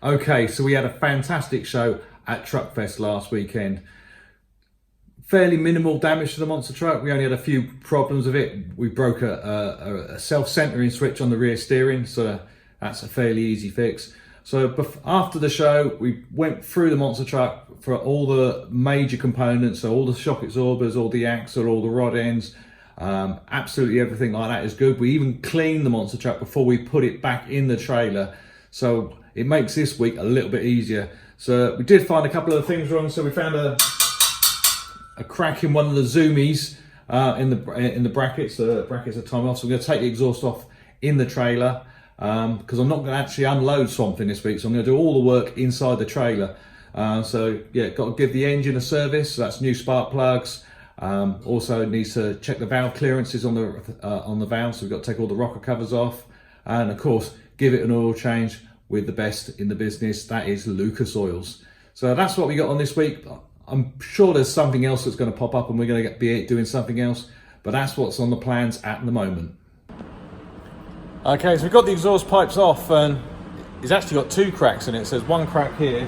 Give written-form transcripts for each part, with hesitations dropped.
Okay, so we had a fantastic show at Truckfest last weekend. Fairly minimal damage to the monster truck. We only had a few problems with it. We broke a self-centering switch on the rear steering, so that's a fairly easy fix. So after the show, we went through the monster truck for all the major components, so all the shock absorbers, all the axle, all the rod ends, absolutely everything like that is good. We even cleaned the monster truck before we put it back in the trailer, so it makes this week a little bit easier. So we did find a couple of things wrong. So we found a crack in one of the zoomies in the brackets. The brackets are time off, so we're going to take the exhaust off in the trailer because I'm not going to actually unload something this week, so I'm going to do all the work inside the trailer. So yeah, got to give the engine a service. So that's new spark plugs. Also needs to check the valve clearances on the valve, so we've got to take all the rocker covers off, and of course give it an oil change with the best in the business, that is Lucas Oils. So that's what we got on this week. I'm sure there's something else that's going to pop up and we're going to be doing something else, but that's what's on the plans at the moment. Okay, so we've got the exhaust pipes off, and it's actually got two cracks in it. So there's one crack here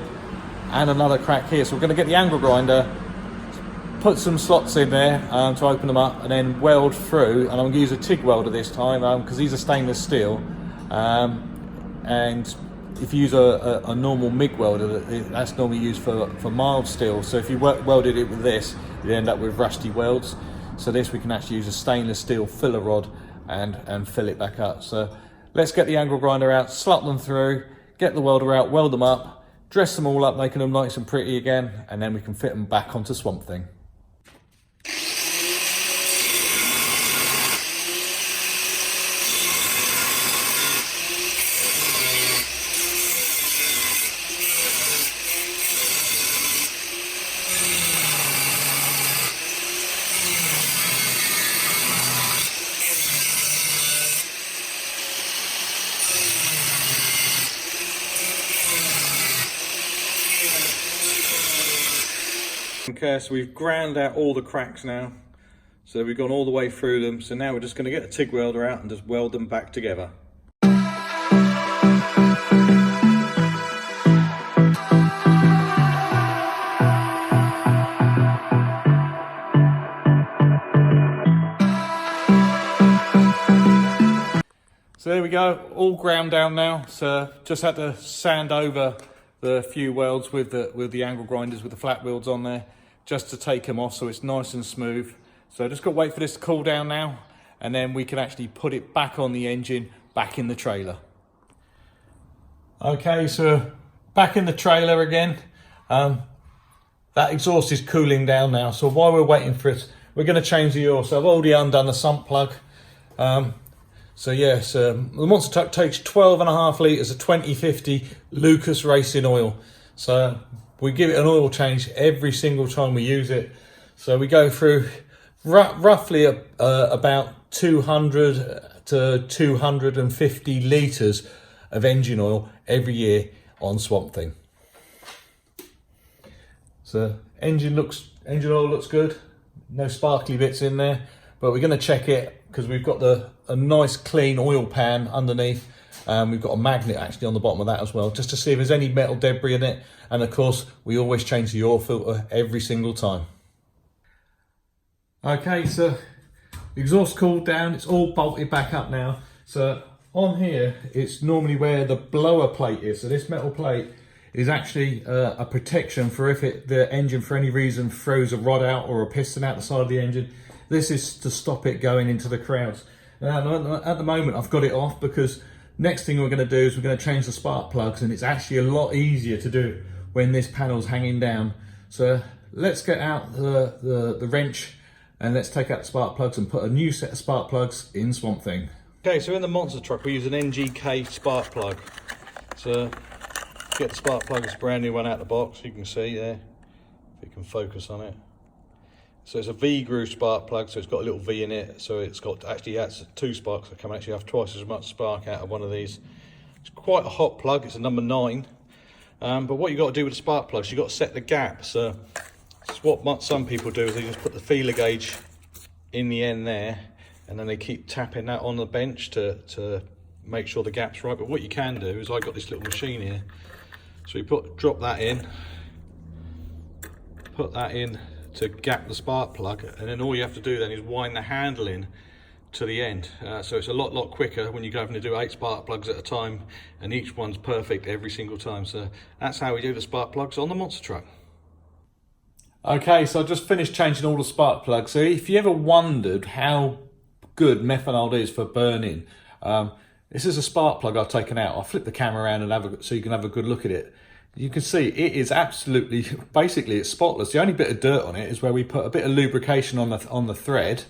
and another crack here. So we're going to get the angle grinder, put some slots in there to open them up, and then weld through. And I'm going to use a TIG welder this time because these are stainless steel. And if you use a normal MIG welder, that's normally used for mild steel. So if you welded it with this, you end up with rusty welds. So this, we can actually use a stainless steel filler rod and fill it back up. So let's get the angle grinder out, slot them through, get the welder out, weld them up, dress them all up, making them nice and pretty again, and then we can fit them back onto Swamp Thing. Okay, so we've ground out all the cracks now. So we've gone all the way through them. So now we're just going to get a TIG welder out and just weld them back together. So there we go, all ground down now. So just had to sand over the few welds with the angle grinders with the flat wheels on there, just to take them off so it's nice and smooth. So just got to wait for this to cool down now, and then we can actually put it back on the engine, back in the trailer. Okay, so back in the trailer again. That exhaust is cooling down now, so while we're waiting for it, we're going to change the oil. So I've already undone the sump plug. So yes, the monster truck takes 12.5 litres of 2050 Lucas Racing oil. So we give it an oil change every single time we use it. So we go through roughly about 200 to 250 litres of engine oil every year on Swamp Thing. So engine oil looks good, no sparkly bits in there, but we're going to check it because we've got a nice clean oil pan underneath. We've got a magnet actually on the bottom of that as well, just to see if there's any metal debris in it. And of course, we always change the oil filter every single time. Okay, so the exhaust cooled down, it's all bolted back up now. So on here, it's normally where the blower plate is. So this metal plate is actually a protection for if the engine for any reason throws a rod out or a piston out the side of the engine. This is to stop it going into the crowds. Now, at the moment, I've got it off because next thing we're going to do is we're going to change the spark plugs, and it's actually a lot easier to do when this panel's hanging down. So let's get out the wrench and let's take out the spark plugs and put a new set of spark plugs in Swamp Thing. Okay, so in the monster truck we use an NGK spark plug. So get the spark plug, it's a brand new one out of the box, you can see there, if you can focus on it. So it's a V-groove spark plug, so it's got a little V in it, so it's got actually that's two sparks that can actually have twice as much spark out of one of these. It's quite a hot plug, it's a number 9. But what you've got to do with the spark plugs, you've got to set the gap. So it's what some people do is they just put the feeler gauge in the end there, and then they keep tapping that on the bench to make sure the gap's right. But what you can do is I've got this little machine here, So we drop that in, put that in to gap the spark plug, and then all you have to do then is wind the handle in to the end. So it's a lot quicker when you're having to do 8 spark plugs at a time, and each one's perfect every single time. So that's how we do the spark plugs on the monster truck. Okay, so I just finished changing all the spark plugs. So if you ever wondered how good methanol is for burning, this is a spark plug I've taken out. I'll flip the camera around and so you can have a good look at it. You can see it is absolutely, basically it's spotless. The only bit of dirt on it is where we put a bit of lubrication on the thread,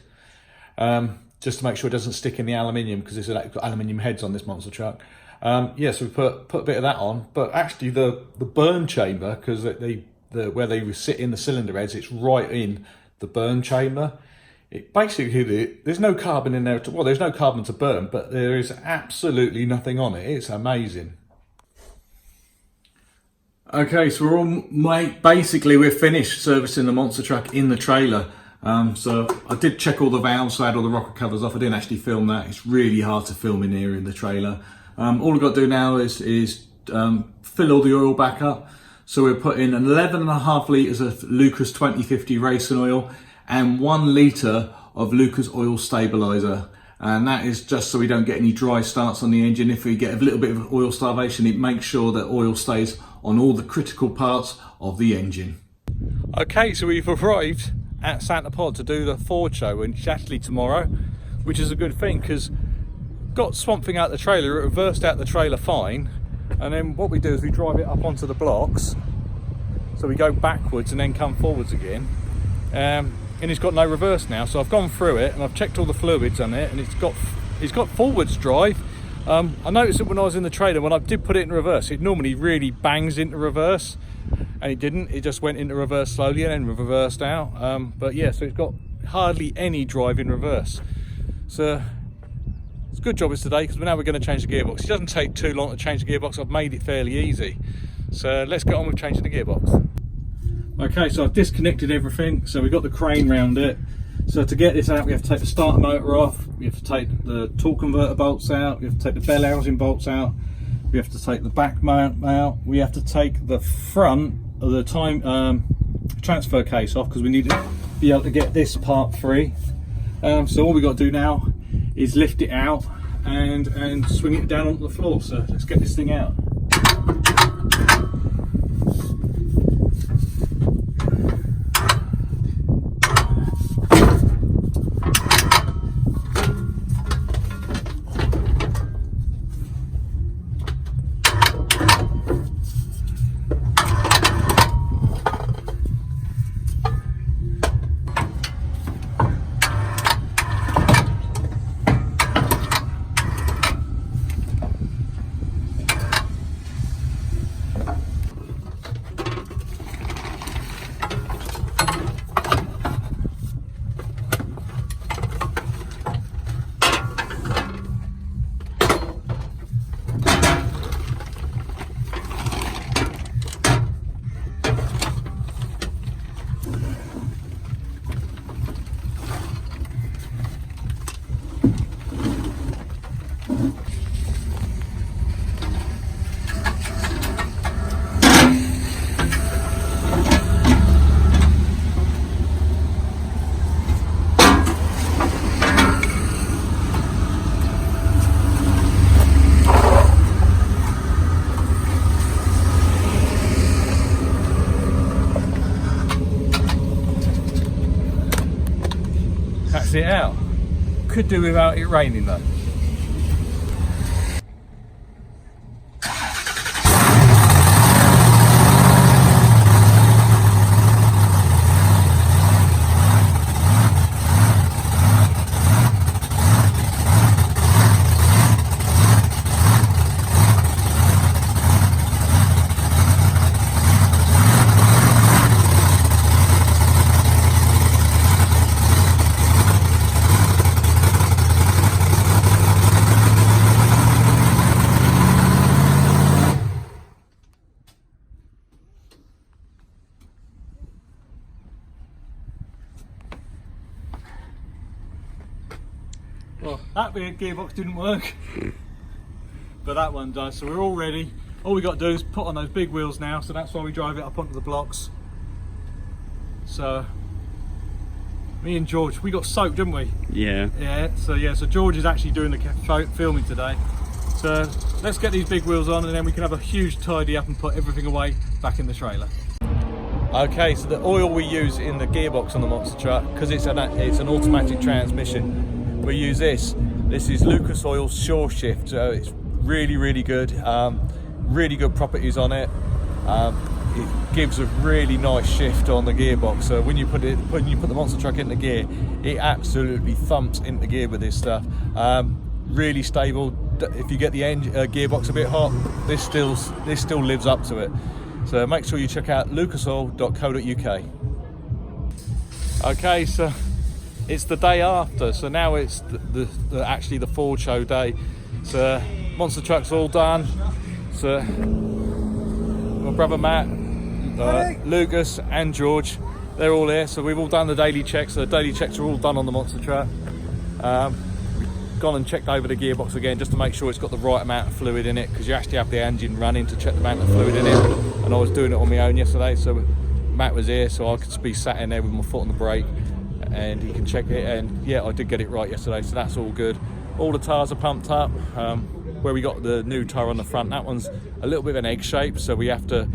just to make sure it doesn't stick in the aluminium, because there's got aluminium heads on this monster truck. Yeah, so we put a bit of that on, but actually the burn chamber, because where they sit in the cylinder heads, it's right in the burn chamber. It basically, there's no carbon in there. Well, there's no carbon to burn, but there is absolutely nothing on it. It's amazing. Okay, so we're finished servicing the monster truck in the trailer. So I did check all the valves, so I had all the rocker covers off. I didn't actually film that. It's really hard to film in here in the trailer. All I've got to do now is fill all the oil back up. So we're putting 11.5 litres of Lucas 2050 racing oil and 1 litre of Lucas oil stabiliser. And that is just so we don't get any dry starts on the engine. If we get a little bit of oil starvation, it makes sure that oil stays on all the critical parts of the engine. Okay, so we've arrived at Santa Pod to do the Ford show, and it's actually tomorrow, which is a good thing, because got Swamp Thing out the trailer, it reversed out the trailer fine, and then what we do is we drive it up onto the blocks, so we go backwards and then come forwards again, and it's got no reverse now. So I've gone through it and I've checked all the fluids on it, and it's got forwards drive. I noticed that when I was in the trailer, when I did put it in reverse, it normally really bangs into reverse, and it didn't. It just went into reverse slowly and then reversed out. But yeah, so it's got hardly any drive in reverse. So it's a good job it's today, because now we're going to change the gearbox. It doesn't take too long to change the gearbox. I've made it fairly easy. So let's get on with changing the gearbox. Okay, so I've disconnected everything. So we've got the crane round it. So to get this out, we have to take the starter motor off, we have to take the torque converter bolts out, we have to take the bell housing bolts out, we have to take the back mount out, we have to take the front of the transfer case off, because we need to be able to get this part free. So all we've got to do now is lift it out and swing it down onto the floor. So let's get this thing out. That's it out. Could do without it raining though. Well, that weird gearbox didn't work, but that one does, so we're all ready. all we got to do is put on those big wheels now, so that's why we drive it up onto the blocks. So me and George, we got soaked, didn't we? Yeah. So George is actually doing the filming today. So let's get these big wheels on, and then we can have a huge tidy up and put everything away back in the trailer. Okay, so the oil we use in the gearbox on the monster truck, because it's an automatic transmission, we use this. This is Lucas Oil's Shore Shift. So it's really good. Really good properties on it. It gives a really nice shift on the gearbox. So when you put the monster truck into gear, it absolutely thumps into gear with this stuff. Really stable. If you get the gearbox a bit hot, this still lives up to it. So make sure you check out lucasoil.co.uk. Okay, so it's the day after. So now it's actually the Ford show day. So monster truck's all done. So my brother Matt, Lucas and George, they're all here. So we've all done the daily checks. So the daily checks are all done on the monster truck. Gone and checked over the gearbox again just to make sure it's got the right amount of fluid in it, because you actually have the engine running to check the amount of fluid in it, and I was doing it on my own yesterday, so Matt was here so I could be sat in there with my foot on the brake and he can check it, and yeah, I did get it right yesterday, so that's all good. All the tyres are pumped up. Where we got the new tyre on the front, that one's a little bit of an egg shape, so we have to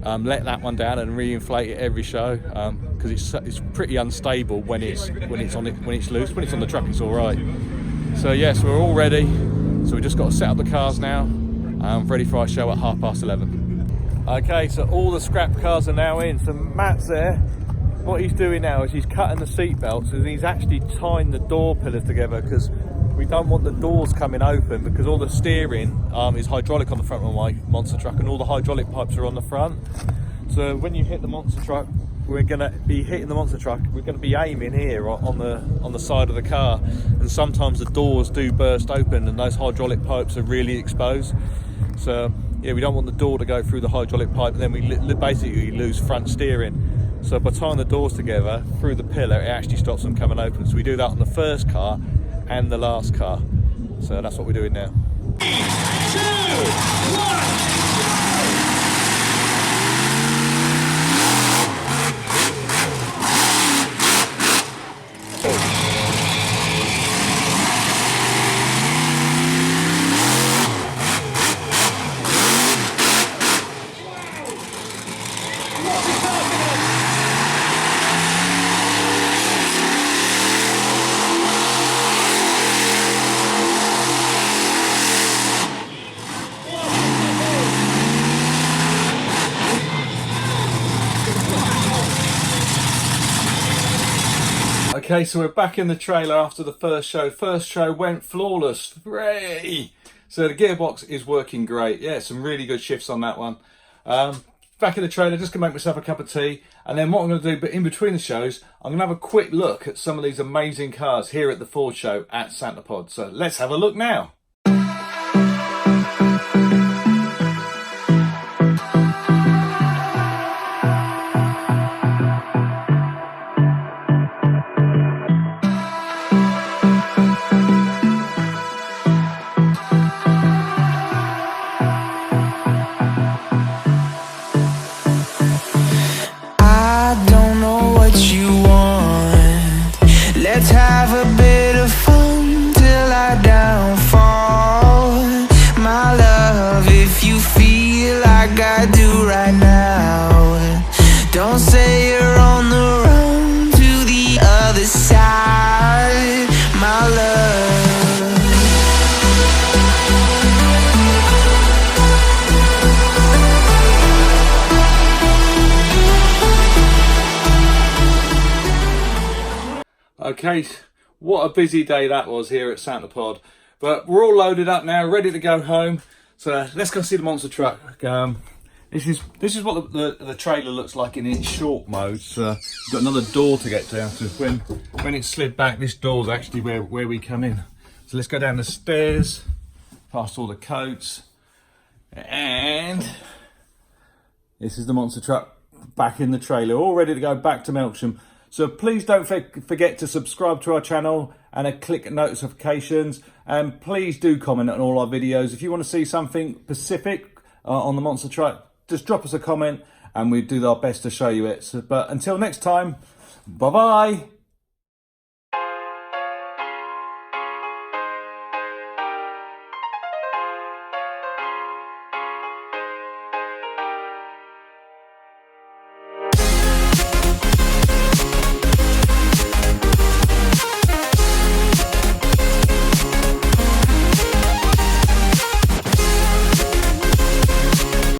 let that one down and re-inflate it every show, because it's pretty unstable when it's loose. When it's on the truck, it's all right. So yes, we're all ready. So we just got to set up the cars now. Ready for our show at 11:30. Okay, so all the scrap cars are now in. So Matt's there. What he's doing now is he's cutting the seat belts, and he's actually tying the door pillars together, because we don't want the doors coming open, because all the steering is hydraulic on the front of my monster truck, and all the hydraulic pipes are on the front. So when you hit the monster truck, we're going to be hitting the monster truck, we're going to be aiming here on the side of the car, and sometimes the doors do burst open and those hydraulic pipes are really exposed. So yeah, we don't want the door to go through the hydraulic pipe, and then we basically lose front steering. So by tying the doors together through the pillar, it actually stops them coming open. So we do that on the first car and the last car. So that's what we're doing now. 3, 2, 1. Okay, so we're back in the trailer after the first show. First show went flawless. Hooray! So the gearbox is working great. Yeah, some really good shifts on that one. Back in the trailer, just gonna make myself a cup of tea, and then what I'm gonna do, but in between the shows, I'm gonna have a quick look at some of these amazing cars here at the Ford show at Santa Pod. So let's have a look now. Let's have a bit of fun till I downfall. My love, if you feel like I do right now, don't say you're on the run to the other side, my love. Okay, what a busy day that was here at Santa Pod. But we're all loaded up now, ready to go home. So let's go see the monster truck. This is what the trailer looks like in its short mode. So we've got another door to get down to. When it's slid back, this door's actually where we come in. So let's go down the stairs, past all the coats, and this is the monster truck back in the trailer, all ready to go back to Melksham. So please don't forget to subscribe to our channel and click notifications, and please do comment on all our videos. If you want to see something specific, on the monster truck, just drop us a comment and we do our best to show you it. So, but until next time, bye bye.